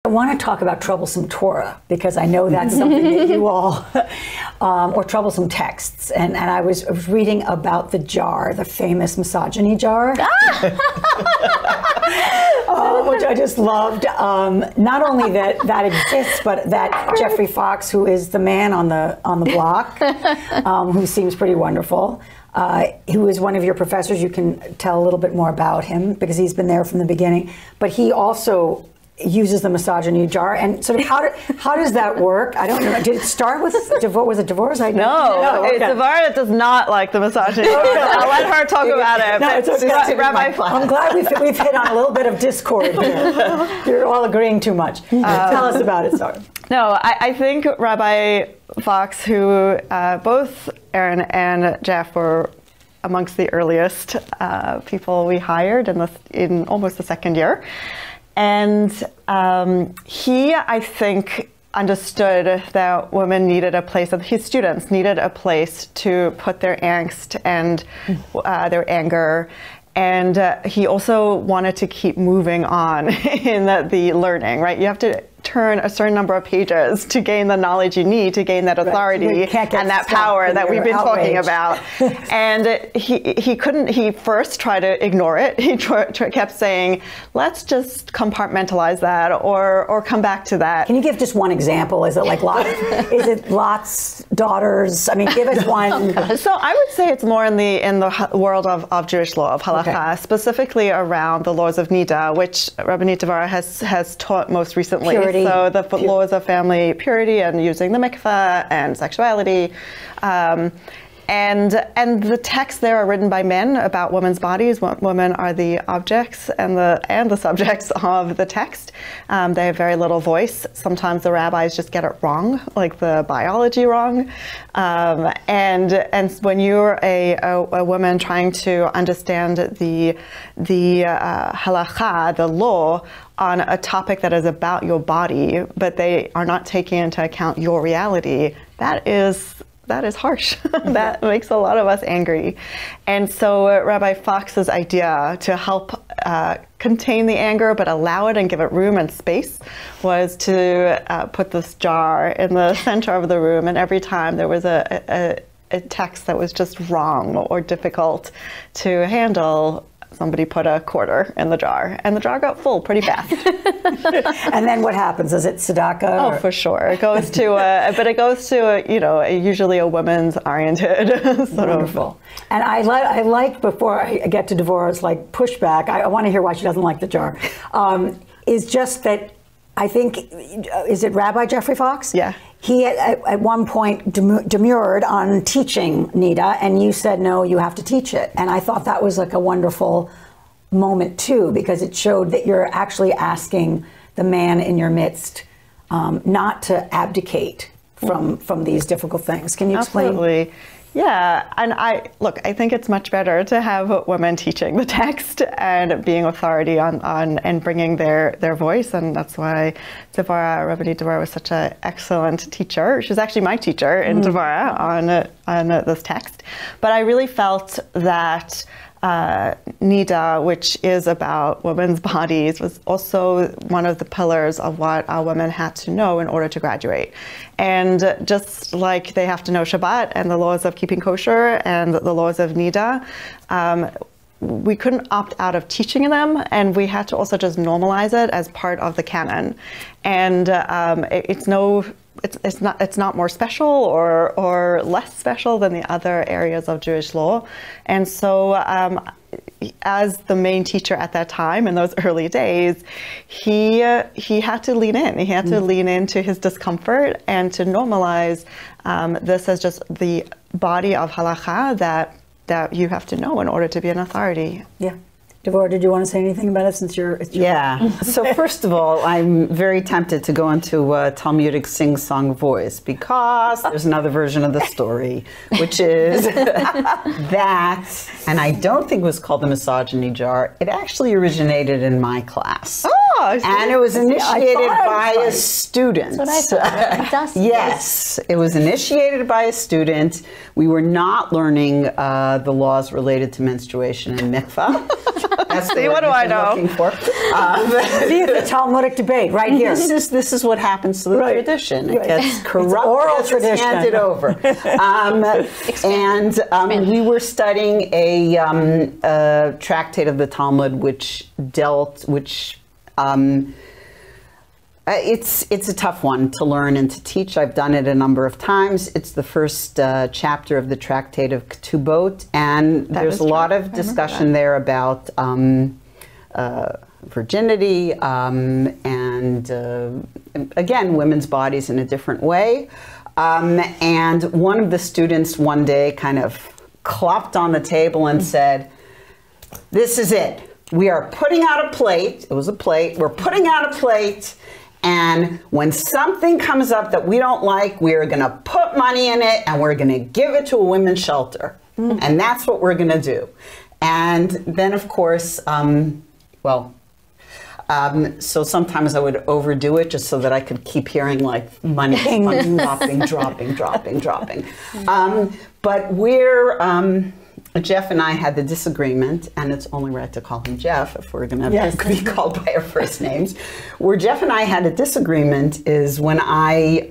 want to talk about troublesome Torah, because I know that's something that you all, or troublesome texts. And I was reading about the jar, the famous Misogyny Jar, which I just loved. Not only that exists, but that Jeffrey Fox, who is the man on the block, who seems pretty wonderful, who is one of your professors. You can tell a little bit more about him because he's been there from the beginning. But he also uses the Misogyny Jar, and sort of how does that work? I don't know. Did it start with Devorah? Was it Devorah's idea? No, okay. Devorah does not like the Misogyny Jar. I'll let her talk about it. No, it's okay. Rabbi, I'm glad we've hit on a little bit of discord here. You're all agreeing too much. Tell us about it, sorry. No, I think Rabbi Fox, who both Aaron and Jeff were amongst the earliest people we hired in almost the second year. And he, I think, understood that women needed a place, that his students needed a place to put their angst and their anger. And he also wanted to keep moving on in the learning, right? You have to turn a certain number of pages to gain the knowledge you need to gain that authority and that power that we've been talking about. And he first tried to ignore it. He kept saying, let's just compartmentalize that or come back to that. Can you give just one example? Is it like is it Lot's daughters? I mean, give us one. So I would say it's more in the world of Jewish law, of halakha, specifically around the laws of nida, which Rabbanit Devorah has taught most recently. Purity. So the laws of family purity and using the mikveh and sexuality. And the texts there are written by men about women's bodies. Women are the objects and the subjects of the text. They have very little voice. Sometimes the rabbis just get it wrong, like the biology wrong. And when you're a woman trying to understand the halakha, the law, on a topic that is about your body, but they are not taking into account your reality, that is harsh. That makes a lot of us angry. And so Rabbi Fox's idea to help contain the anger but allow it and give it room and space was to put this jar in the center of the room, and every time there was a text that was just wrong or difficult to handle, somebody put a quarter in the jar, and the jar got full pretty fast. And then what happens? Is it tzedakah? Oh, for sure. It goes to, but it goes to, usually a women's oriented sort of. And I like, before I get to Devorah's like pushback, I want to hear why she doesn't like the jar, is just that I think, is it Rabbi Jeffrey Fox? Yeah. He at one point demurred on teaching nida, and you said, no, you have to teach it. And I thought that was like a wonderful moment too, because it showed that you're actually asking the man in your midst not to abdicate from these difficult things. Can you explain? Absolutely. Yeah, and I think it's much better to have women teaching the text and being authority on and bringing their voice, and that's why Rabbanit Devorah was such an excellent teacher. She was actually my teacher in Devorah on this text. But I really felt that nida, which is about women's bodies, was also one of the pillars of what our women had to know in order to graduate. And just like they have to know Shabbat and the laws of keeping kosher and the laws of nida, we couldn't opt out of teaching them, and we had to also just normalize it as part of the canon. And it's not more special or less special than the other areas of Jewish law. And so as the main teacher at that time in those early days, he had to lean in. He had to lean into his discomfort and to normalize this as just the body of halakha that you have to know in order to be an authority. Yeah. Devorah, did you want to say anything about it since it's your Yeah. So first of all, I'm very tempted to go into a Talmudic sing-song voice, because there's another version of the story, which is that, and I don't think it was called the Misogyny Jar, it actually originated in my class. Oh, and it was initiated by a student. That's what I thought. Yes, it was initiated by a student. We were not learning the laws related to menstruation and mikvah. That's See, what do I know? looking for. See, the Talmudic debate right here. This is what happens to the tradition. It gets corrupted. Oral as it's tradition. handed over. We were studying a tractate of the Talmud, it's a tough one to learn and to teach. I've done it a number of times. It's the first chapter of the tractate of Ketubot, and there's a lot of discussion there about virginity and again, women's bodies in a different way. And one of the students one day kind of clopped on the table and said, "This is it. We are putting out a plate." It was a plate. We're putting out a plate. And when something comes up that we don't like, we're going to put money in it and we're going to give it to a women's shelter. And that's what we're going to do. And then, of course, so sometimes I would overdo it just so that I could keep hearing like money dropping. But Jeff and I had the disagreement, and it's only right to call him Jeff if we're going to be called by our first names. Where Jeff and I had a disagreement is when I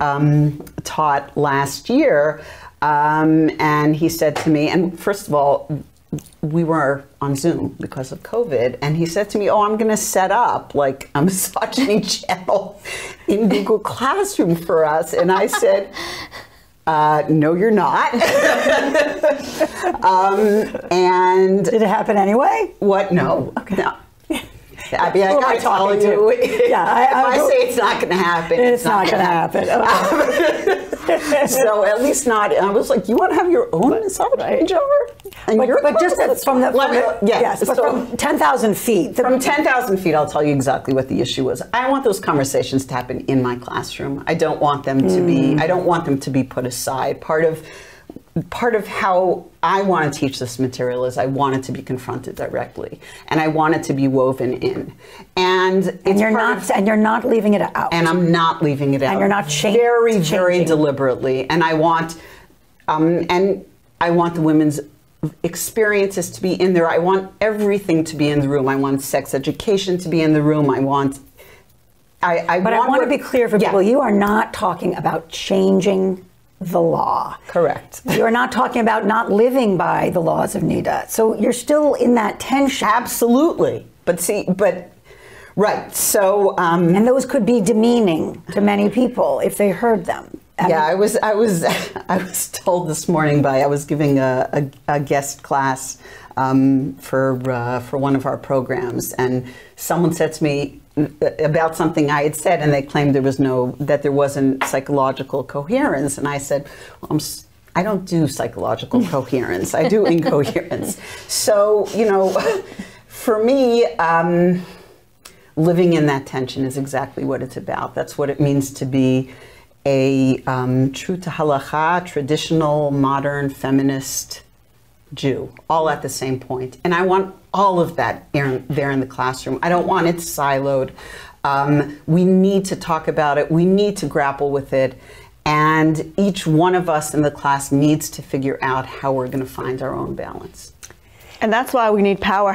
taught last year, and he said to me, and first of all, we were on Zoom because of COVID, and he said to me, "Oh, I'm going to set up like a misogyny channel in Google Classroom for us," and I said, "No, you're not." And did it happen anyway? What? No. Okay. No. I mean, Who am I talking to? If I say it's not going to happen, it's not going to happen. So at least not. And I was like, "You want to have your own misogyny jar?" But just from 10,000 feet. From 10,000 feet, I'll tell you exactly what the issue was. I want those conversations to happen in my classroom. I don't want them to be. I don't want them to be put aside. Part of how I want to teach this material is I want it to be confronted directly, and I want it to be woven in. And you're not leaving it out. And I'm not leaving it out. And you're not changing. Very deliberately. And I want the women's experiences to be in there. I want everything to be in the room. I want sex education to be in the room. I want to be clear for people. You are not talking about changing the law. Correct. You're not talking about not living by the laws of Nida. So you're still in that tension. Absolutely. Right. So and those could be demeaning to many people if they heard them. I was told this morning I was giving a guest class for one of our programs, and someone said to me about something I had said, and they claimed that there wasn't psychological coherence, and I said, well, I don't do psychological coherence. I do incoherence. So for me, living in that tension is exactly what it's about. That's what it means to be a true to halakha, traditional, modern, feminist Jew, all at the same point. And I want all of that there in the classroom. I don't want it siloed. We need to talk about it. We need to grapple with it. And each one of us in the class needs to figure out how we're going to find our own balance. And that's why we need power.